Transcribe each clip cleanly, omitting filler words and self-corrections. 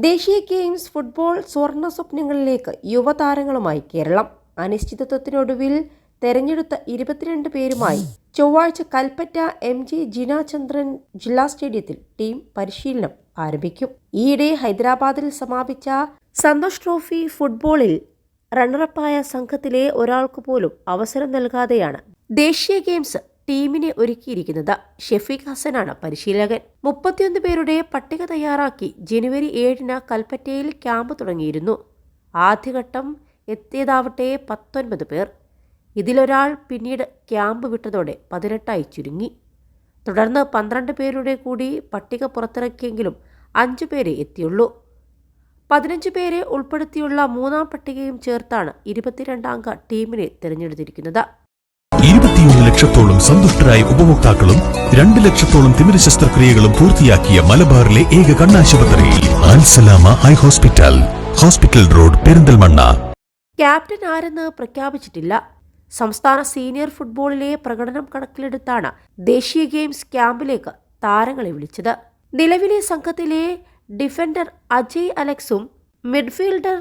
ദേശീയ games football സ്വർണ്ണ സ്വപ്നങ്ങളിലേക്ക് യുവതാരങ്ങളുമായി കേരളം. അനിശ്ചിതത്വത്തിനൊടുവിൽ തെരഞ്ഞെടുത്ത 22 പേരുമായി ചൊവ്വാഴ്ച കൽപ്പറ്റ MG ജിനാചന്ദ്രൻ ജില്ലാ സ്റ്റേഡിയത്തിൽ ടീം പരിശീലനം ആരംഭിക്കും. ഈയിടെ ഹൈദരാബാദിൽ സമാപിച്ച സന്തോഷ് ട്രോഫി ഫുട്ബോളിൽ റണ്ണറപ്പായ സംഘത്തിലെ ഒരാൾക്ക് പോലും അവസരം നൽകാതെയാണ് ദേശീയ ഗെയിംസ് ടീമിനെ ഒരുക്കിയിരിക്കുന്നത്. ഷെഫീഖ് ഹസനാണ് പരിശീലകൻ. 31 പേരുടെ പട്ടിക തയ്യാറാക്കി ജനുവരി 7-ന് കൽപ്പറ്റയിൽ ക്യാമ്പ് തുടങ്ങിയിരുന്നു. ആദ്യഘട്ടം എത്തിയതാവട്ടെ 19 പേർ. ഇതിലൊരാൾ പിന്നീട് ക്യാമ്പ് വിട്ടതോടെ 18ആയി ചുരുങ്ങി. തുടർന്ന് 12 പേരുടെ കൂടി പട്ടിക പുറത്തിറക്കിയെങ്കിലും 5 പേരെ എത്തിയുള്ളൂ. 15 പേരെ ഉൾപ്പെടുത്തിയുള്ള മൂന്നാം പട്ടികയും ചേർത്താണ് 22-അംഗ ടീമിനെ തിരഞ്ഞെടുത്തിരിക്കുന്നത്. 21 ലക്ഷത്തോളം സന്തുഷ്ടരായ ഉപഭോക്താക്കളും 2 ലക്ഷത്തോളം തിമിര ശസ്ത്രക്രിയകളും പൂർത്തിയാക്കിയ മലബാറിലെ ഏക കണ്ണാശുപത്രി Al Salama eye hospital, hospital road, Perinthalmanna. Captain ആരെന്ന് പ്രഖ്യാപിച്ചിട്ടില്ല. സംസ്ഥാന സീനിയർ ഫുട്ബോളിലെ പ്രകടനം കണക്കിലെടുത്താണ് ദേശീയ ഗെയിംസ് ക്യാമ്പിലേക്ക് താരങ്ങളെ വിളിച്ചത്. നിലവിലെ സംഘത്തിലെ ഡിഫൻഡർ അജയ് അലക്സും മിഡ്ഫീൽഡർ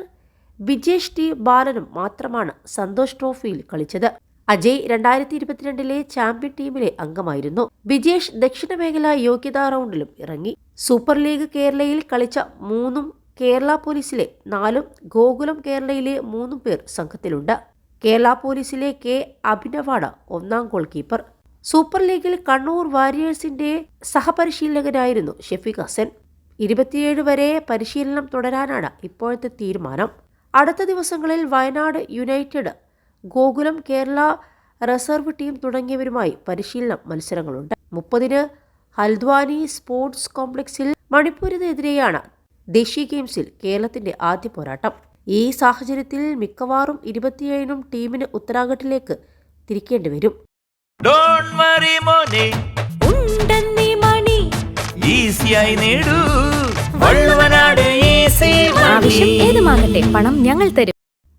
വിജേഷ് ടി ബാലനും മാത്രമാണ് സന്തോഷ് ട്രോഫിയിൽ കളിച്ചത്. അജയ് 2022-ലെ ചാമ്പ്യൻ ടീമിലെ അംഗമായിരുന്നു. വിജേഷ് ദക്ഷിണ മേഖല യോഗ്യതാ റൗണ്ടിലും ഇറങ്ങി. സൂപ്പർ ലീഗ് കേരളയിൽ കളിച്ച 3 കേരള പോലീസിലെ 4 ഗോകുലം കേരളയിലെ 3 പേർ സംഘത്തിലുണ്ട്. കേരള പോലീസിലെ കെ അഭിനവാണ് ഒന്നാം ഗോൾ കീപ്പർ. സൂപ്പർ ലീഗിൽ കണ്ണൂർ വാരിയേഴ്സിന്റെ സഹപരിശീലകനായിരുന്നു ഷെഫീഖ് ഹസൻ. 27 വരെ പരിശീലനം തുടരാനാണ് ഇപ്പോഴത്തെ തീരുമാനം. അടുത്ത ദിവസങ്ങളിൽ Wayanad United, Gokulam Kerala reserve team തുടങ്ങിയവരുമായി പരിശീലന മത്സരങ്ങളുണ്ട്. 30-ന് ഹൽദ്വാനി സ്പോർട്സ് കോംപ്ലക്സിൽ മണിപ്പൂരിനെതിരെയാണ് ദേശീയ ഗെയിംസിൽ കേരളത്തിന്റെ ആദ്യ പോരാട്ടം. ഈ സാഹചര്യത്തിൽ മിക്കവാറും 27-നും ടീമിന് ഉത്തരാഖണ്ഡിലേക്ക് തിരിക്കേണ്ടി വരും. പണം ഞങ്ങൾ തരും.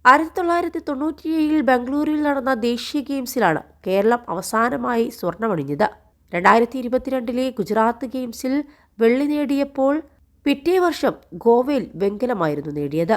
1997-ൽ ബംഗളൂരുവിൽ നടന്ന ദേശീയ ഗെയിംസിലാണ് കേരളം അവസാനമായി സ്വർണമണിഞ്ഞത്. 2022-ലെ ഗുജറാത്ത് ഗെയിംസിൽ വെള്ളി നേടിയപ്പോൾ പിറ്റേ വർഷം ഗോവയിൽ വെങ്കലമായിരുന്നു നേടിയത്.